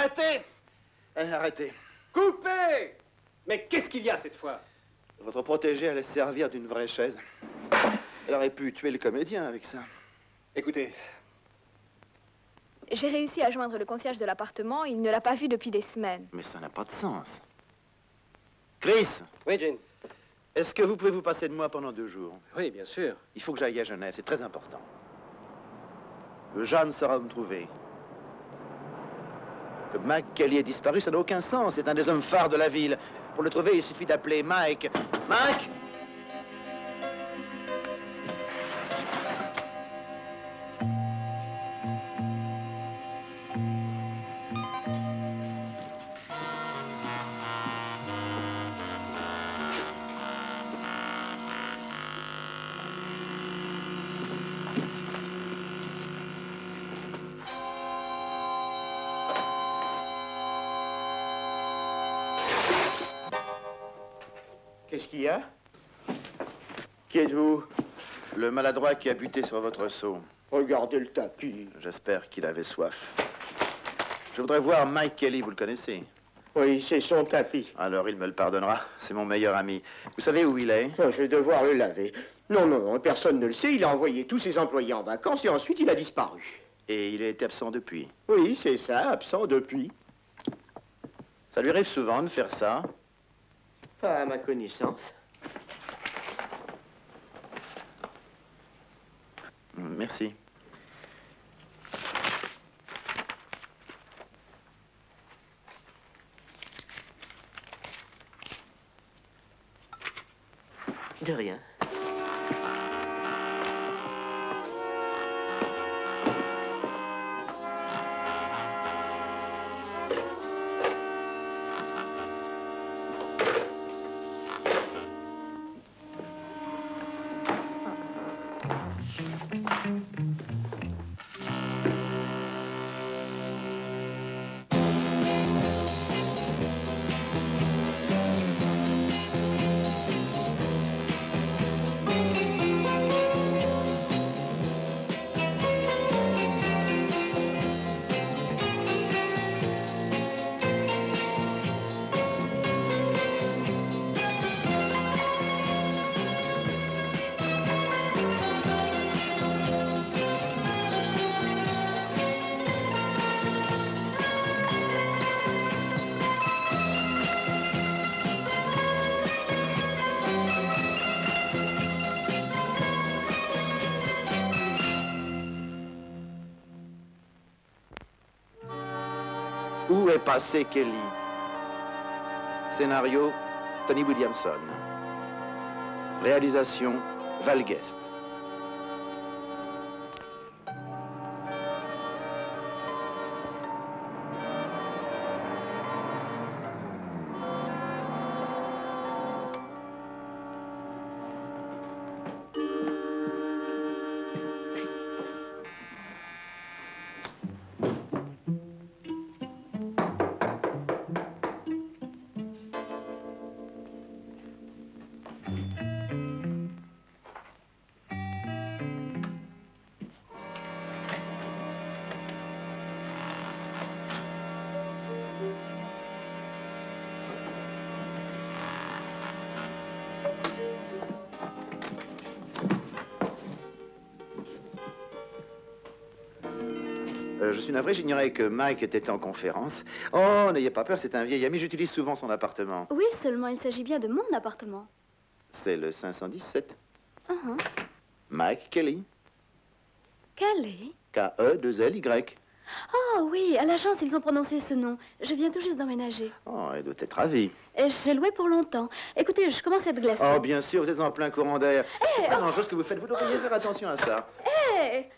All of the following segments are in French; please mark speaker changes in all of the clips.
Speaker 1: arrêtez! Arrêtez.
Speaker 2: Coupez! Mais qu'est-ce qu'il y a cette fois?
Speaker 1: Votre protégée allait se servir d'une vraie chaise. Elle aurait pu tuer le comédien avec ça.
Speaker 2: Écoutez.
Speaker 3: J'ai réussi à joindre le concierge de l'appartement. Il ne l'a pas vu depuis des semaines.
Speaker 1: Mais ça n'a pas de sens. Chris!
Speaker 2: Oui, Jane.
Speaker 1: Est-ce que vous pouvez vous passer de moi pendant 2 jours?
Speaker 2: Oui, bien sûr.
Speaker 1: Il faut que j'aille à Genève, c'est très important. Jeanne saura où me trouver. Que Mike Kelly ait disparu, ça n'a aucun sens. C'est un des hommes phares de la ville. Pour le trouver, il suffit d'appeler Mike. Mike!
Speaker 4: Qu'est-ce qu'il y a? Qui êtes-vous?
Speaker 1: Le maladroit qui a buté sur votre seau.
Speaker 4: Regardez le tapis.
Speaker 1: J'espère qu'il avait soif. Je voudrais voir Mike Kelly, vous le connaissez?
Speaker 4: Oui, c'est son tapis.
Speaker 1: Alors il me le pardonnera. C'est mon meilleur ami. Vous savez où il est?
Speaker 4: Oh, je vais devoir le laver. Non, non, non, personne ne le sait. Il a envoyé tous ses employés en vacances et ensuite il a disparu.
Speaker 1: Et il a été absent depuis?
Speaker 4: Oui, c'est ça, absent depuis.
Speaker 1: Ça lui arrive souvent de faire ça?
Speaker 4: Pas à ma connaissance.
Speaker 1: Merci.
Speaker 5: De rien.
Speaker 1: Où est passé Kelly? Scénario, Tony Williamson. Réalisation, Val Guest. Je suis navré, j'ignorais que Mike était en conférence. Oh, n'ayez pas peur, c'est un vieil ami, j'utilise souvent son appartement.
Speaker 3: Oui, seulement il s'agit bien de mon appartement.
Speaker 1: C'est le 517.
Speaker 3: Uh-huh.
Speaker 1: Mike Kelly.
Speaker 3: Kelly?
Speaker 1: K-E-2-L-Y.
Speaker 3: Oh oui, à l'agence, ils ont prononcé ce nom. Je viens tout juste d'emménager.
Speaker 1: Oh, elle doit être ravie.
Speaker 3: Et j'ai loué pour longtemps. Écoutez, je commence à être glacée.
Speaker 1: Oh, bien sûr, vous êtes en plein courant d'air.
Speaker 3: Hey,
Speaker 1: C'est très dangereux ce que vous faites, vous devriez faire attention à ça.
Speaker 3: Hé!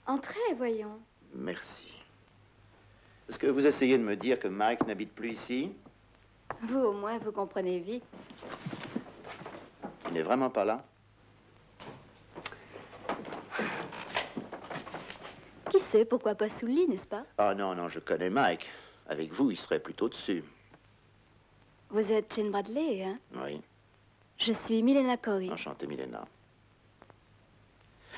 Speaker 3: Entrez, voyons.
Speaker 1: Merci. Est-ce que vous essayez de me dire que Mike n'habite plus ici?
Speaker 3: Vous, au moins, vous comprenez vite.
Speaker 1: Il n'est vraiment pas là?
Speaker 3: Qui sait, pourquoi pas sous le lit, n'est-ce pas?
Speaker 1: Ah non, non, je connais Mike. Avec vous, il serait plutôt dessus.
Speaker 3: Vous êtes Jane Bradley, hein?
Speaker 1: Oui.
Speaker 3: Je suis Milena Corey.
Speaker 1: Enchantée, Milena.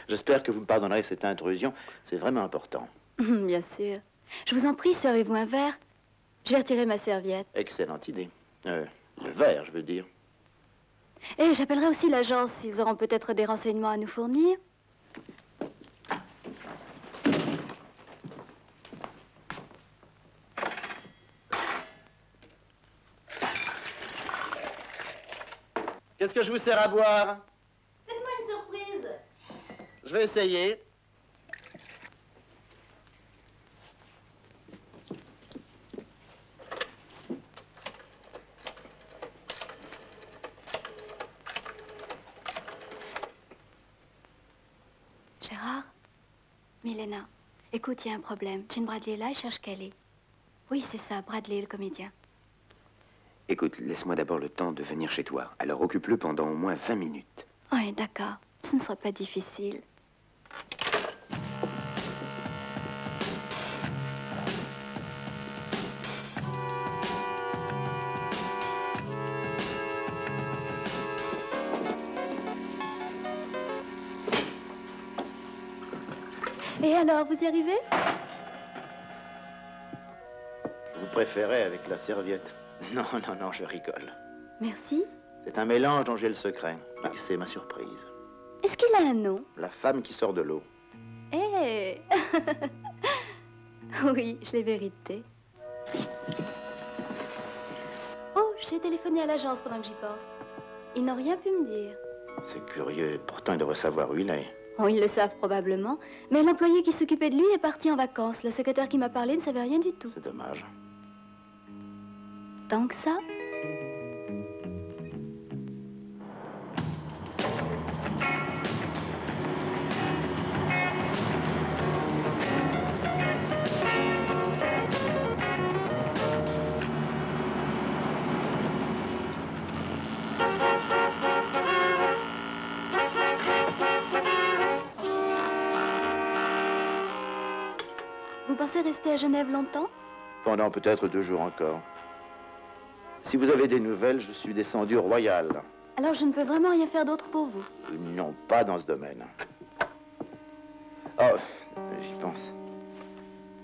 Speaker 1: J'espère que vous me pardonnerez cette intrusion. C'est vraiment important.
Speaker 3: Bien sûr. Je vous en prie, servez-vous un verre. Je vais retirer ma serviette.
Speaker 1: Excellente idée. Le verre, je veux dire.
Speaker 3: Et j'appellerai aussi l'agence. Ils auront peut-être des renseignements à nous fournir.
Speaker 1: Qu'est-ce que je vous sers à boire?
Speaker 3: Faites-moi une surprise.
Speaker 1: Je vais essayer.
Speaker 3: Gérard? Milena, écoute, il y a un problème. Jean Bradley est là, il cherche Kelly. Oui, c'est ça, Bradley, le comédien.
Speaker 5: Écoute, laisse-moi d'abord le temps de venir chez toi. Alors occupe-le pendant au moins 20 minutes.
Speaker 3: Oui, d'accord. Ce ne sera pas difficile. Et alors, vous y arrivez?
Speaker 1: Vous préférez avec la serviette? Non, non, non, je rigole.
Speaker 3: Merci.
Speaker 1: C'est un mélange dont j'ai le secret. Et c'est ma surprise.
Speaker 3: Est-ce qu'il a un nom?
Speaker 1: La femme qui sort de l'eau.
Speaker 3: Eh oui, je l'ai vérité. Oh, j'ai téléphoné à l'agence pendant que j'y pense. Ils n'ont rien pu me dire.
Speaker 1: C'est curieux. Pourtant, il devrait savoir où il est.
Speaker 3: Oh, ils le savent probablement. Mais l'employé qui s'occupait de lui est parti en vacances. La secrétaire qui m'a parlé ne savait rien du tout.
Speaker 1: C'est dommage.
Speaker 3: Tant que ça? Vous pensez rester à Genève longtemps?
Speaker 1: Pendant peut-être 2 jours encore. Si vous avez des nouvelles, je suis descendu au Royal.
Speaker 3: Alors je ne peux vraiment rien faire d'autre pour vous.
Speaker 1: Non, pas dans ce domaine. Oh, j'y pense.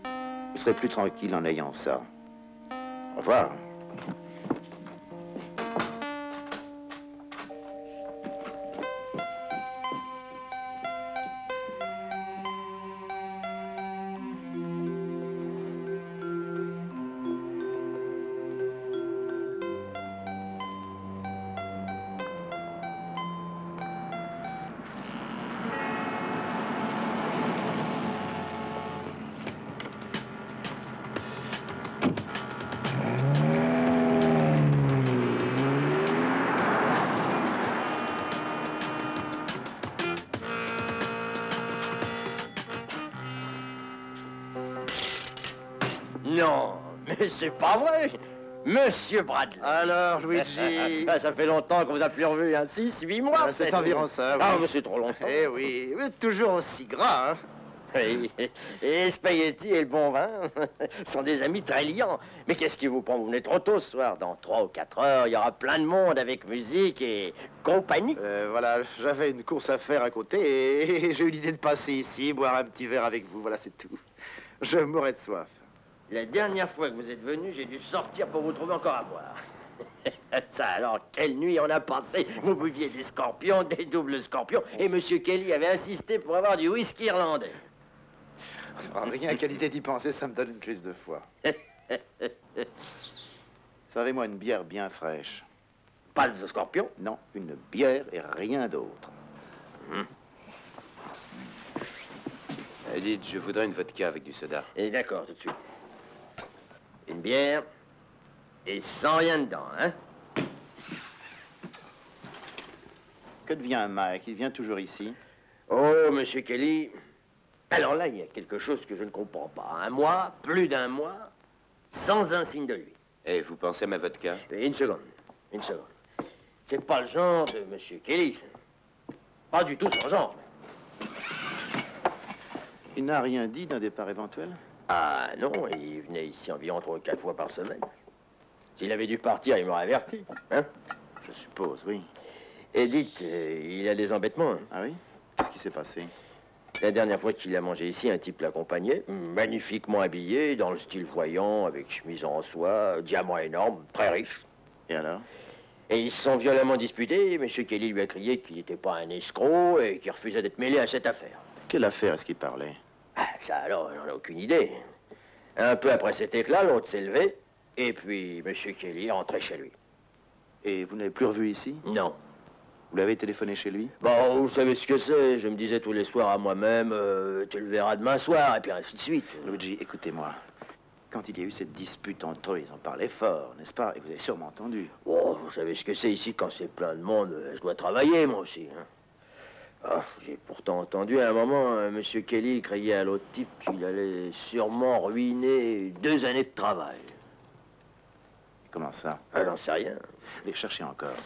Speaker 1: Vous serez plus tranquille en ayant ça. Au revoir.
Speaker 6: Non, mais c'est pas vrai. Monsieur Bradley.
Speaker 1: Alors, Luigi.
Speaker 6: Ça fait longtemps qu'on vous a plus revu, hein? 6, 8 mois.
Speaker 1: C'est environ ça, oui.
Speaker 6: Ah, mais c'est trop longtemps.
Speaker 1: Eh oui, vous êtes toujours aussi gras, hein.
Speaker 6: Oui. Et Spaghetti et le bon vin sont des amis très liants. Mais qu'est-ce qui vous prend? Vous venez trop tôt ce soir. Dans 3 ou 4 heures, il y aura plein de monde avec musique et compagnie.
Speaker 1: Voilà, j'avais une course à faire à côté et j'ai eu l'idée de passer ici, boire un petit verre avec vous. Voilà, c'est tout. Je mourrais de soif.
Speaker 6: La dernière fois que vous êtes venu, j'ai dû sortir pour vous trouver encore à boire. Ça alors, quelle nuit on a passé. Vous buviez des scorpions, des doubles scorpions, et Monsieur Kelly avait insisté pour avoir du whisky irlandais.
Speaker 1: Rien qu'à l'idée d'y penser, ça me donne une crise de foie. Savez-moi une bière bien fraîche?
Speaker 6: Pas de scorpion?
Speaker 1: Non, une bière et rien d'autre.
Speaker 5: Dites, je voudrais une vodka avec du soda.
Speaker 6: Et d'accord, tout de suite. Une bière et sans rien dedans, hein?
Speaker 1: Que devient Mike? Il vient toujours ici?
Speaker 6: Oh, Monsieur Kelly. Alors là, il y a quelque chose que je ne comprends pas. Un mois, plus d'un mois, sans un signe de lui.
Speaker 5: Et vous pensez à ma vodka?
Speaker 6: Une seconde, une seconde. C'est pas le genre de Monsieur Kelly, ça. Pas du tout son genre.
Speaker 1: Il n'a rien dit d'un départ éventuel?
Speaker 6: Ah non, il venait ici environ 3 ou 4 fois par semaine. S'il avait dû partir, il m'aurait averti, hein?
Speaker 1: Je suppose, oui.
Speaker 6: Et dites, il a des embêtements, hein?
Speaker 1: Ah oui? Qu'est-ce qui s'est passé?
Speaker 6: La dernière fois qu'il a mangé ici, un type l'accompagnait, magnifiquement habillé, dans le style voyant, avec chemise en soie, diamant énorme, très riche.
Speaker 1: Et alors?
Speaker 6: Et ils se sont violemment disputés. M. Kelly lui a crié qu'il n'était pas un escroc et qu'il refusait d'être mêlé à cette affaire.
Speaker 1: Quelle affaire est-ce qu'il parlait?
Speaker 6: Ah, ça alors, j'en ai aucune idée. Un peu après cet éclat, l'autre s'est levé, et puis M. Kelly est rentré chez lui.
Speaker 1: Et vous n'avez plus revu ici?
Speaker 6: Non.
Speaker 1: Vous l'avez téléphoné chez lui?
Speaker 6: Bon, vous savez ce que c'est. Je me disais tous les soirs à moi-même, tu le verras demain soir, et puis ainsi de suite.
Speaker 1: Luigi, écoutez-moi. Quand il y a eu cette dispute entre eux, ils en parlaient fort, n'est-ce pas? Et vous avez sûrement entendu.
Speaker 6: Oh, vous savez ce que c'est ici, quand c'est plein de monde, je dois travailler, moi aussi. Hein. Ah, j'ai pourtant entendu à un moment M. Kelly crier à l'autre type qu'il allait sûrement ruiner 2 années de travail.
Speaker 1: Comment ça?
Speaker 6: Ah, j'en sais rien.
Speaker 1: Les chercher encore.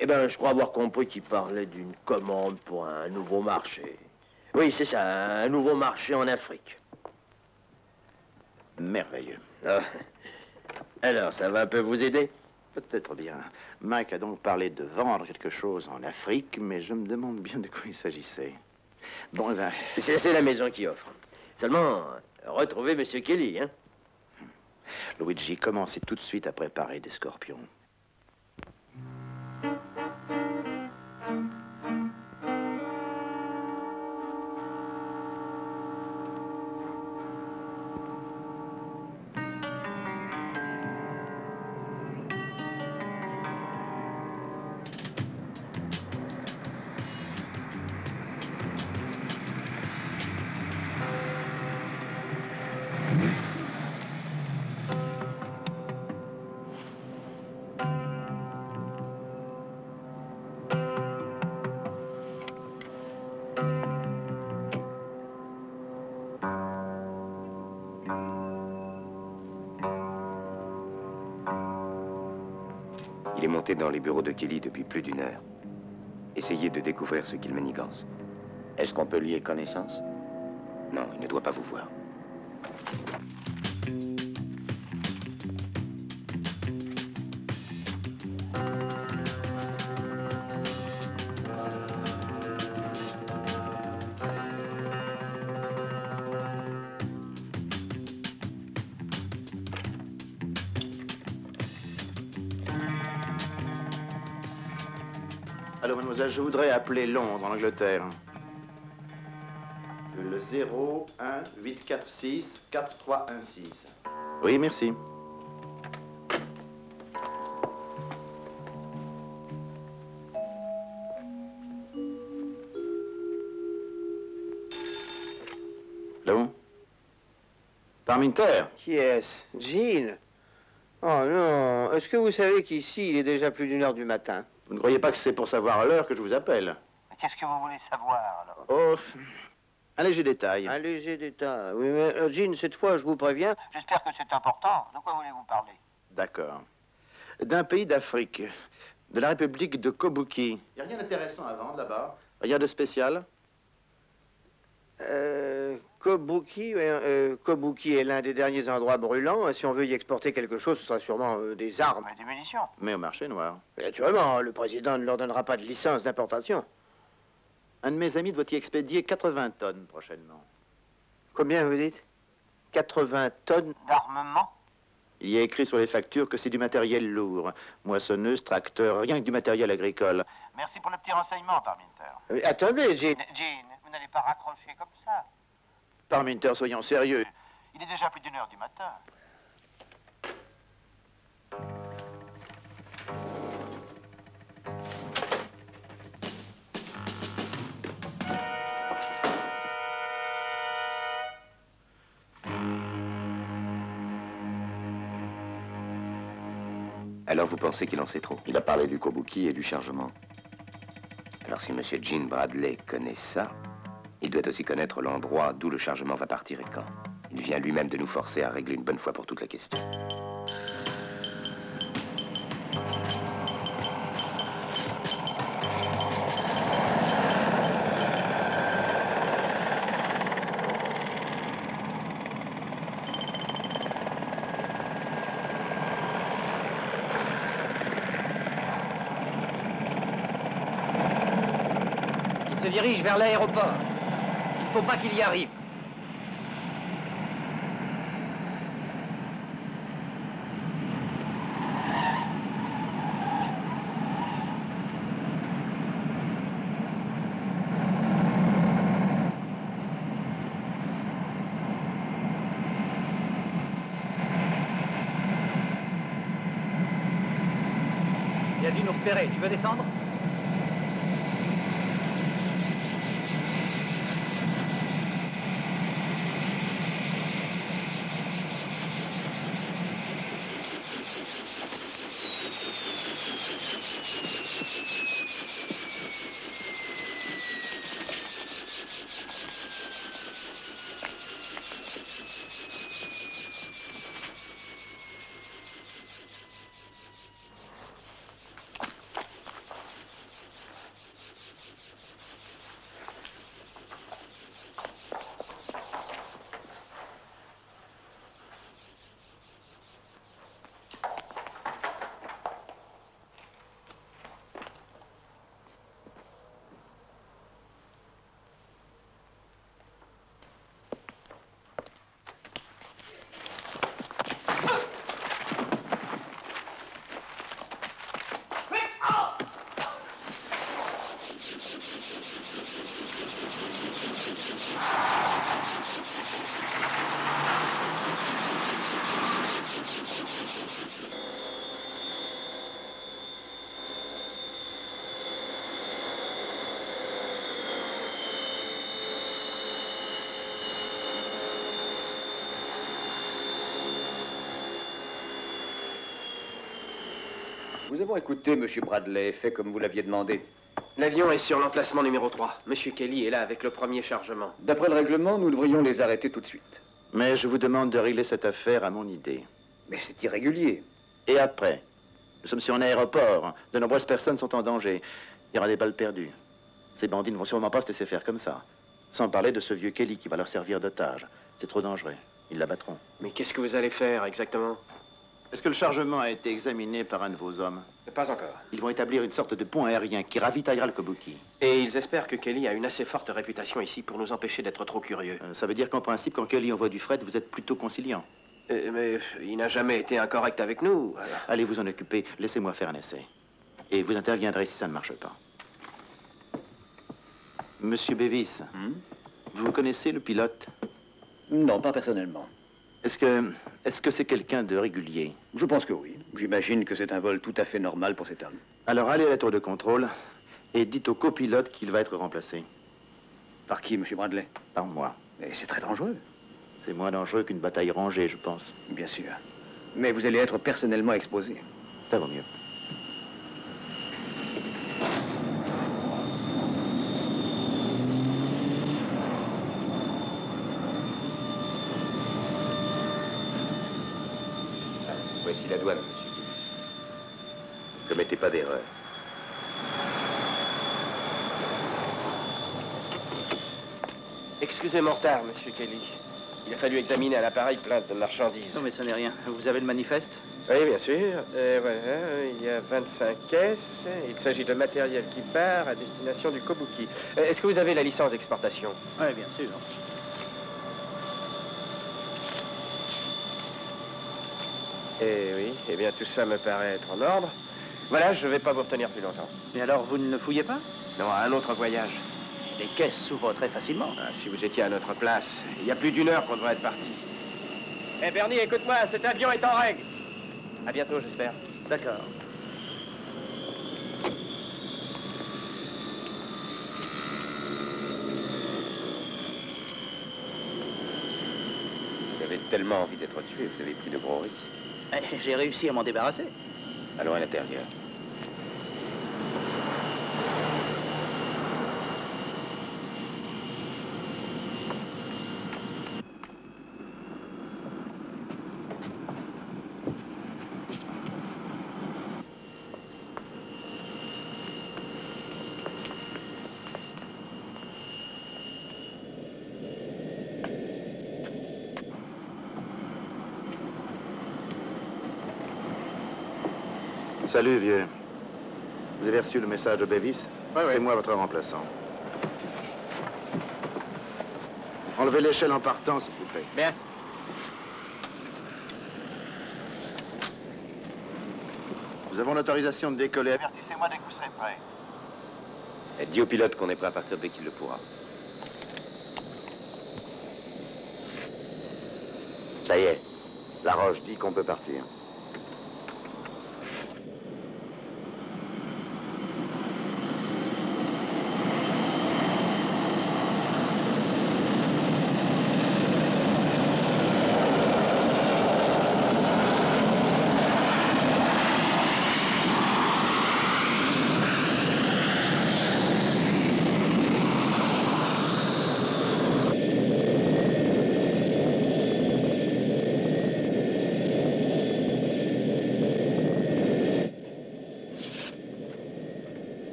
Speaker 6: Eh bien, je crois avoir compris qu'il parlait d'une commande pour un nouveau marché. Oui, c'est ça, un nouveau marché en Afrique.
Speaker 1: Merveilleux.
Speaker 6: Ah. Alors, ça va un peu vous aider?
Speaker 1: Peut-être bien. Mike a donc parlé de vendre quelque chose en Afrique, mais je me demande bien de quoi il s'agissait. Bon, eh ben...
Speaker 6: C'est la maison qui offre. Seulement, retrouvez M. Kelly, hein?
Speaker 1: Luigi, commencez tout de suite à préparer des scorpions.
Speaker 5: Il est monté dans les bureaux de Kelly depuis plus d'1 heure. Essayez de découvrir ce qu'il manigance.
Speaker 7: Est-ce qu'on peut lier connaissance?
Speaker 5: Non, il ne doit pas vous voir.
Speaker 1: Allô, mademoiselle, je voudrais appeler Londres, en Angleterre. Le 01-846-4316. Oui, merci. Allô? Parminter?
Speaker 4: Qui est-ce? Jean? Oh non, est-ce que vous savez qu'ici, il est déjà plus d'1 heure du matin?
Speaker 1: Vous ne croyez pas que c'est pour savoir l'heure que je vous appelle?
Speaker 8: Qu'est-ce que vous voulez savoir, alors?
Speaker 1: Oh, un léger détail.
Speaker 4: Un léger détail. Oui, mais Jean, cette fois, je vous préviens.
Speaker 8: J'espère que c'est important. De quoi voulez-vous parler?
Speaker 1: D'accord. D'un pays d'Afrique, de la République de Kobuki. Il n'y a rien d'intéressant à vendre là-bas? Rien de spécial?
Speaker 4: Kobuki, Kobuki est l'un des derniers endroits brûlants. Si on veut y exporter quelque chose, ce sera sûrement des armes.
Speaker 8: Des munitions.
Speaker 1: Mais au marché noir.
Speaker 4: Et naturellement, le président ne leur donnera pas de licence d'importation.
Speaker 1: Un de mes amis doit y expédier 80 tonnes prochainement.
Speaker 4: Combien vous dites? 80 tonnes?
Speaker 8: D'armement?
Speaker 1: Il y a écrit sur les factures que c'est du matériel lourd. Moissonneuse, tracteur, rien que du matériel agricole.
Speaker 8: Merci pour le petit renseignement, Parminter.
Speaker 4: Attendez, Jean.
Speaker 8: Jean, vous n'allez pas raccrocher comme ça.
Speaker 1: Parminter, soyons sérieux.
Speaker 8: Il est déjà plus d'1 heure du matin.
Speaker 5: Alors vous pensez qu'il en sait trop?
Speaker 7: Il a parlé du Kobuki et du chargement.
Speaker 5: Alors si Monsieur Gene Bradley connaît ça, il doit aussi connaître l'endroit d'où le chargement va partir et quand. Il vient lui-même de nous forcer à régler une bonne fois pour toute la question.
Speaker 6: Il se dirige vers l'aéroport. faut pas qu'il y arrive.
Speaker 9: Il a dû nous repérer. Tu veux descendre?
Speaker 10: Nous avons écouté, Monsieur Bradley, fait comme vous l'aviez demandé.
Speaker 2: L'avion est sur l'emplacement numéro 3. Monsieur Kelly est là avec le premier chargement.
Speaker 10: D'après le règlement, nous devrions les arrêter tout de suite.
Speaker 1: Mais je vous demande de régler cette affaire à mon idée.
Speaker 10: Mais c'est irrégulier.
Speaker 1: Et après? Nous sommes sur un aéroport. De nombreuses personnes sont en danger. Il y aura des balles perdues. Ces bandits ne vont sûrement pas se laisser faire comme ça. Sans parler de ce vieux Kelly qui va leur servir d'otage. C'est trop dangereux. Ils l'abattront.
Speaker 2: Mais qu'est-ce que vous allez faire exactement?
Speaker 1: Est-ce que le chargement a été examiné par un de vos hommes?
Speaker 2: Pas encore.
Speaker 1: Ils vont établir une sorte de pont aérien qui ravitaillera le Kobuki.
Speaker 2: Et ils espèrent que Kelly a une assez forte réputation ici pour nous empêcher d'être trop curieux.
Speaker 1: Ça veut dire qu'en principe, quand Kelly envoie du fret, vous êtes plutôt conciliant.
Speaker 2: Mais il n'a jamais été incorrect avec nous. Alors...
Speaker 1: Allez vous en occuper, laissez-moi faire un essai. Et vous interviendrez si ça ne marche pas. Monsieur Bevis, vous connaissez le pilote?
Speaker 10: Non, pas personnellement.
Speaker 1: Est-ce que c'est quelqu'un de régulier?
Speaker 10: Je pense que oui. J'imagine que c'est un vol tout à fait normal pour cet homme.
Speaker 1: Alors allez à la tour de contrôle et dites au copilote qu'il va être remplacé.
Speaker 10: Par qui, Monsieur Bradley?
Speaker 1: Par moi.
Speaker 10: Mais c'est très dangereux.
Speaker 1: C'est moins dangereux qu'une bataille rangée, je pense.
Speaker 10: Bien sûr. Mais vous allez être personnellement exposé.
Speaker 1: Ça vaut mieux.
Speaker 5: Voici la douane, monsieur Kelly. Ne commettez pas d'erreur.
Speaker 2: Excusez mon retard, monsieur Kelly. Il a fallu examiner à l'appareil plein de marchandises.
Speaker 9: Non, mais ce n'est rien. Vous avez le manifeste?
Speaker 2: Oui, bien sûr. Voilà, il y a 25 caisses. Il s'agit de matériel qui part à destination du Kobuki. Est-ce que vous avez la licence d'exportation?
Speaker 9: Oui, bien sûr.
Speaker 2: Eh oui, eh bien tout ça me paraît être en ordre. Voilà, je ne vais pas vous retenir plus longtemps.
Speaker 9: Mais alors, vous ne fouillez pas?
Speaker 2: Non, à un autre voyage.
Speaker 9: Les caisses s'ouvrent très facilement.
Speaker 2: Ah, si vous étiez à notre place, il y a plus d'1 heure qu'on devrait être parti. Eh Bernie, écoute-moi, cet avion est en règle. À bientôt, j'espère.
Speaker 9: D'accord.
Speaker 5: Vous avez tellement envie d'être tué, vous avez pris de gros risques.
Speaker 9: J'ai réussi à m'en débarrasser.
Speaker 5: Allons à l'intérieur.
Speaker 1: Salut, vieux. Vous avez reçu le message de Bevis?
Speaker 2: Ouais.
Speaker 1: C'est moi, votre remplaçant. Enlevez l'échelle en partant, s'il vous plaît.
Speaker 9: Bien.
Speaker 1: Nous avons l'autorisation de décoller.
Speaker 8: Avertissez-moi dès que vous serez prêt.
Speaker 5: Et dis au pilote qu'on est prêt à partir dès qu'il le pourra.
Speaker 7: Ça y est, la roche dit qu'on peut partir.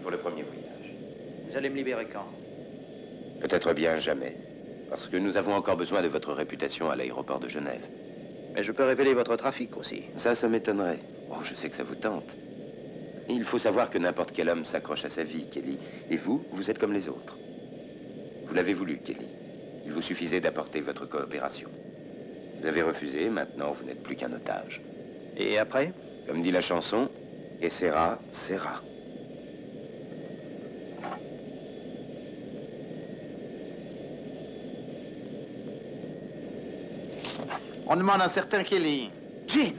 Speaker 5: Pour le premier voyage.
Speaker 9: Vous allez me libérer quand?
Speaker 5: Peut-être bien jamais. Parce que nous avons encore besoin de votre réputation à l'aéroport de Genève.
Speaker 9: Mais je peux révéler votre trafic aussi.
Speaker 5: Ça m'étonnerait. Oh, je sais que ça vous tente. Il faut savoir que n'importe quel homme s'accroche à sa vie, Kelly. Et vous, vous êtes comme les autres. Vous l'avez voulu, Kelly. Il vous suffisait d'apporter votre coopération. Vous avez refusé, maintenant vous n'êtes plus qu'un otage.
Speaker 9: Et après?
Speaker 5: Comme dit la chanson, et sera, sera.
Speaker 1: On demande un certain Kelly.
Speaker 9: Jean!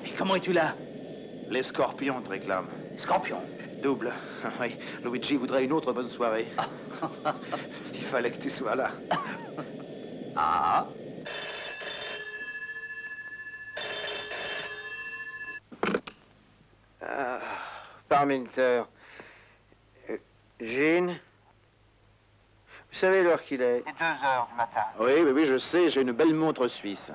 Speaker 9: Et comment es-tu là?
Speaker 1: Les scorpions te réclament.
Speaker 9: Scorpion?
Speaker 1: Double. Oui, Luigi voudrait une autre bonne soirée. Il fallait que tu sois là.
Speaker 9: Ah?
Speaker 4: Parminter. Jean? Vous savez l'heure qu'il est?
Speaker 8: C'est 2 heures du matin.
Speaker 1: Oui, je sais, j'ai une belle montre suisse.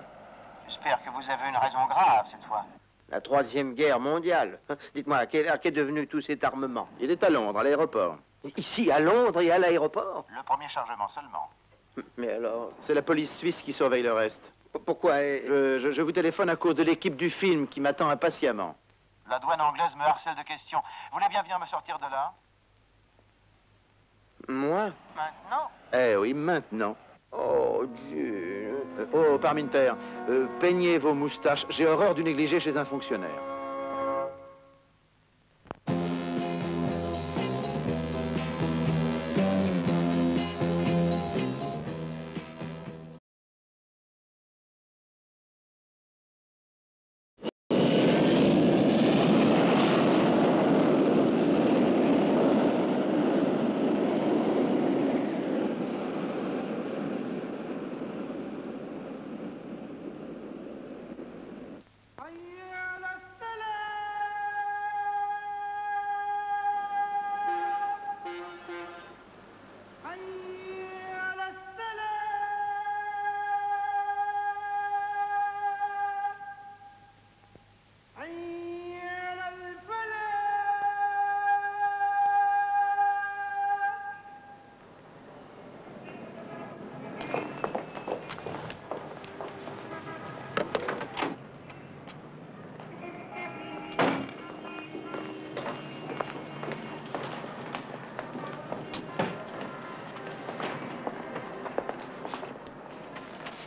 Speaker 8: J'espère que vous avez une raison grave cette fois.
Speaker 4: La 3e guerre mondiale. Dites-moi, à quelle heure qu'est devenu tout cet armement?
Speaker 1: Il est à Londres, à l'aéroport.
Speaker 4: Ici, à Londres et à l'aéroport?
Speaker 8: Le premier chargement seulement.
Speaker 4: Mais alors...
Speaker 1: C'est la police suisse qui surveille le reste.
Speaker 4: Pourquoi?
Speaker 1: Je vous téléphone à cause de l'équipe du film qui m'attend impatiemment.
Speaker 8: La douane anglaise me harcèle de questions. Vous voulez bien venir me sortir de là?
Speaker 4: Moi?
Speaker 8: Maintenant?
Speaker 1: Eh oui, maintenant.
Speaker 4: Oh, Dieu.
Speaker 1: Oh, Parminter, peignez vos moustaches. J'ai horreur du négligé chez un fonctionnaire.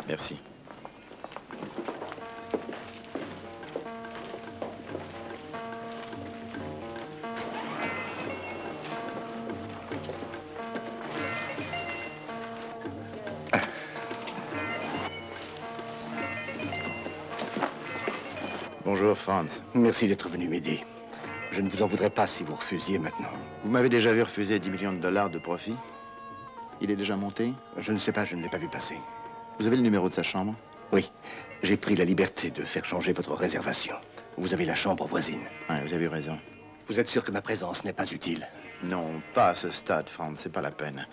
Speaker 1: Merci. Bonjour, Franz.
Speaker 11: Merci d'être venu m'aider. Je ne vous en voudrais pas si vous refusiez maintenant.
Speaker 1: Vous m'avez déjà vu refuser 10 millions de dollars de profit? Il est déjà monté?
Speaker 11: Je ne sais pas, je ne l'ai pas vu passer.
Speaker 1: Vous avez le numéro de sa chambre?
Speaker 11: Oui. J'ai pris la liberté de faire changer votre réservation. Vous avez la chambre voisine.
Speaker 1: Oui, vous avez eu raison.
Speaker 11: Vous êtes sûr que ma présence n'est pas utile?
Speaker 1: Non, pas à ce stade, Franz. C'est pas la peine.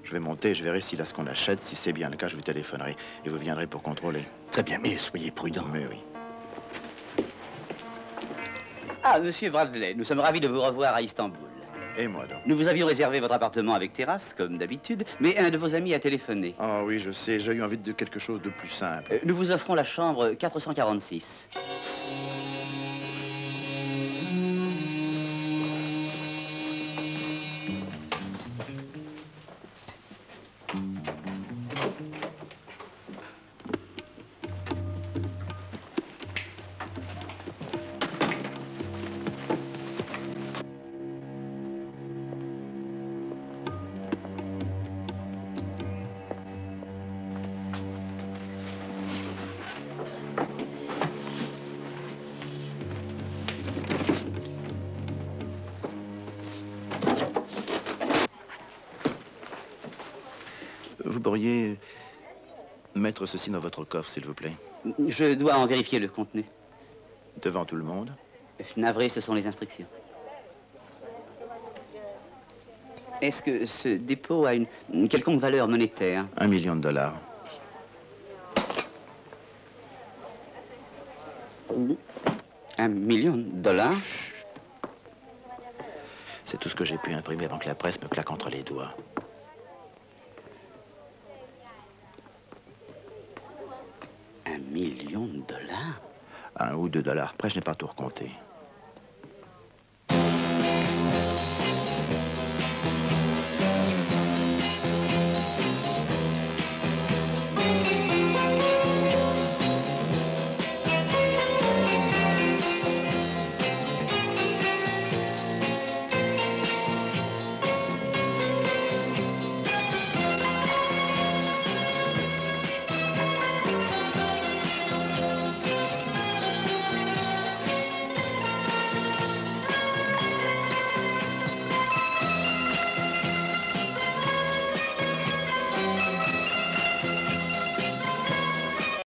Speaker 1: Je vais monter, je verrai s'il a ce qu'on achète. Si c'est bien le cas, je vous téléphonerai. Et vous viendrez pour contrôler.
Speaker 11: Très bien, mais soyez prudent.
Speaker 1: Mais oui.
Speaker 9: Ah, monsieur Bradley, nous sommes ravis de vous revoir à Istanbul.
Speaker 1: Et moi donc?
Speaker 12: Nous vous avions réservé votre appartement avec terrasse, comme d'habitude, mais un de vos amis a téléphoné.
Speaker 1: Ah oui, je sais, j'ai eu envie de quelque chose de plus simple.
Speaker 12: Nous vous offrons la chambre 446.
Speaker 1: Vous pourriez mettre ceci dans votre coffre, s'il vous plaît.
Speaker 12: Je dois en vérifier le contenu.
Speaker 1: Devant tout le monde?
Speaker 12: Navré, ce sont les instructions. Est-ce que ce dépôt a une quelconque valeur monétaire?
Speaker 1: $1 million.
Speaker 12: $1 million?
Speaker 1: C'est tout ce que j'ai pu imprimer avant que la presse me claque entre les doigts.
Speaker 12: $1 million?
Speaker 1: 1 ou 2 $. Après, je n'ai pas tout recompté.